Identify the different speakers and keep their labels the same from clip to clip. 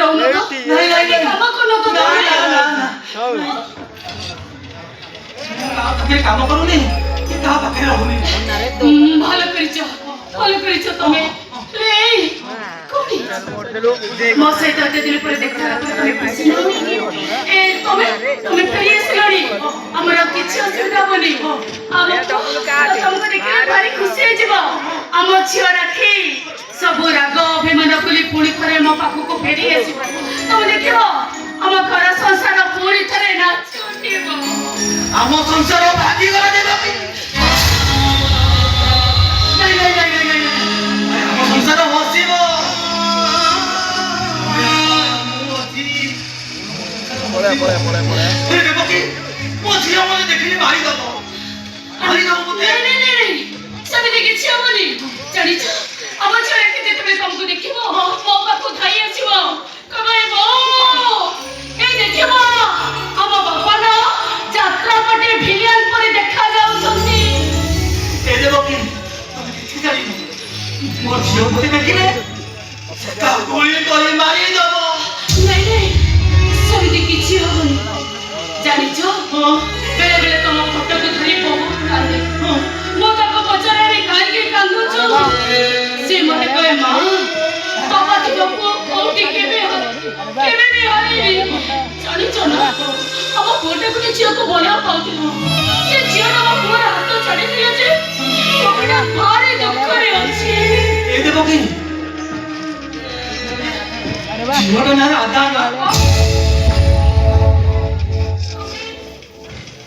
Speaker 1: ରହୁନ ତ କାମ କରୁନ ତ
Speaker 2: କାମ କରୁନି କାହା ପାଖରେ ରହୁନି
Speaker 1: ଭଲ କରିଛ ତମେ ମୋ ସହିତ ଏତେ ଦିନ ପରେ ଦେଖା ତମେ ଫେରି ଆସିଲଣି ଆମର କିଛି ଅସୁବିଧା ହବନି ତମକୁ ଦେଖିଲେ ଭାରି ଖୁସି ହେଇଯିବ ଆମ ଝିଅ ରାକ୍ଷୀ ସବୁ ରାଗ ଅଭିମାନ ବୋଲି ପୁଣି ଥରେ ମୋ ପାଖକୁ ଫେରି ଆସିବ ତମେ ଦେଖିବ ଆମ ଘର ସଂସାର ପୁଣି ଥରେ ନାଚି ଉଠିବ
Speaker 2: ଆମ ସଂସାର ଭାଙ୍ଗିଗଲା ଦେବୀ ଆମ ସଂସାର ହସିବ ମୋ ଝିଅ ମତେ ଦେଖିଲେ ମାରିଦବ
Speaker 1: ସେମିତି କିଛି ହବନି ଜାଣିଛ ଆମ ଝିଅ ରାକ୍ଷୀ ଯେତେବେଳେ ତମକୁ ଦେଖିବ ମୋ ପାଖକୁ ଧାଇ ଆସିବ କହିବ ଏଇ ଦେଖିବ ଆମ ବାପାନ ଯାତ୍ରା ପଟେ ଭିଲିଆନ ପରି ଦେଖା ଯାଉଛନ୍ତି
Speaker 2: ଏ ଦେବକୀ ତମେ କିଛି ଜାଣିନ ମୋ ଝିଅ ମତେ ଦେଖିଲେ ଗୁଳି କରି ମାରିଦବ
Speaker 1: ନାଇଁ ସେମିତି କିଛି ହବନି ଜାଣିଛ ବେଳେ ବେଳେ ତମ ଫଟୋକୁ ଧରି ବହୁତ କାନ୍ଦେ ମୁଁ ତାକୁ ପଚାରେ କାହିଁକି କାନ୍ଦୁଛ ସେ ମତେ କହେ ମା ତମ ଝିଅକୁ କୋଉଠି କେବେ ବି ହରେଇନି ଜାଣିଛ ନା ଆମ ପୁଅଟା ଗୋଟେ ଝିଅକୁ ଭଲ ପାଉଥିଲା ସେ ଝିଅଟା ମୋ ପୁଅର ହାତ ଛାଡ଼ିଥିଲା ଯେ ପୁଅଟା ଭାରି ଦୁଃଖରେ ଅଛି
Speaker 2: ଏ ଦେବକୀ ଝିଅଟା ନା ରାଧା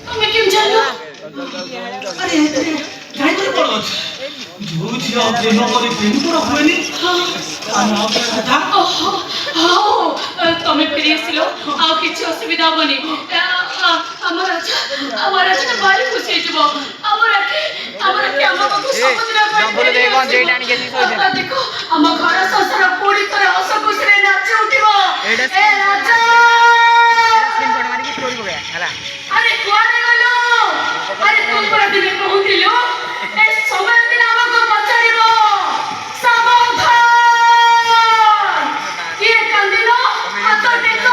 Speaker 1: ତମେ କେମିତି ଜାଣିଲ
Speaker 2: ଆରେ ଜାଣିದ್ರೆ କ'ଣ ଅଛି ଯୋଉ ଝିଅ ପ୍ରେମ କରି ପ୍ରେମିକର ହୁଏନି
Speaker 1: ତମେ ଫେରି ଆସିଲ ଆଉ କିଛି ଅସୁବିଧା ହବନି ଆମ ରାଜା ଭାରି ଖୁସି ହେଇଯିବ ଆମ ରାକ୍ଷୀ ଆମ ପାଖକୁ ସବୁଦିନ ଦେଖ ଆମ ଘର ସଂସାର ପୁଣି ଥରେ ହସ ଖୁସିରେ ନାଚି ଉଠିବ ଆରେ କୁଆଡେ ଗଲ ଆରେ ତୁ ପରା ଦିନେ କହୁଥିଲୁ ଏ ସମୟ ଦିନ ଆମକୁ ପଚାରିବ ସାବଧାନ କିଏ କାନ୍ଦିଲ ହାତ ଟେକ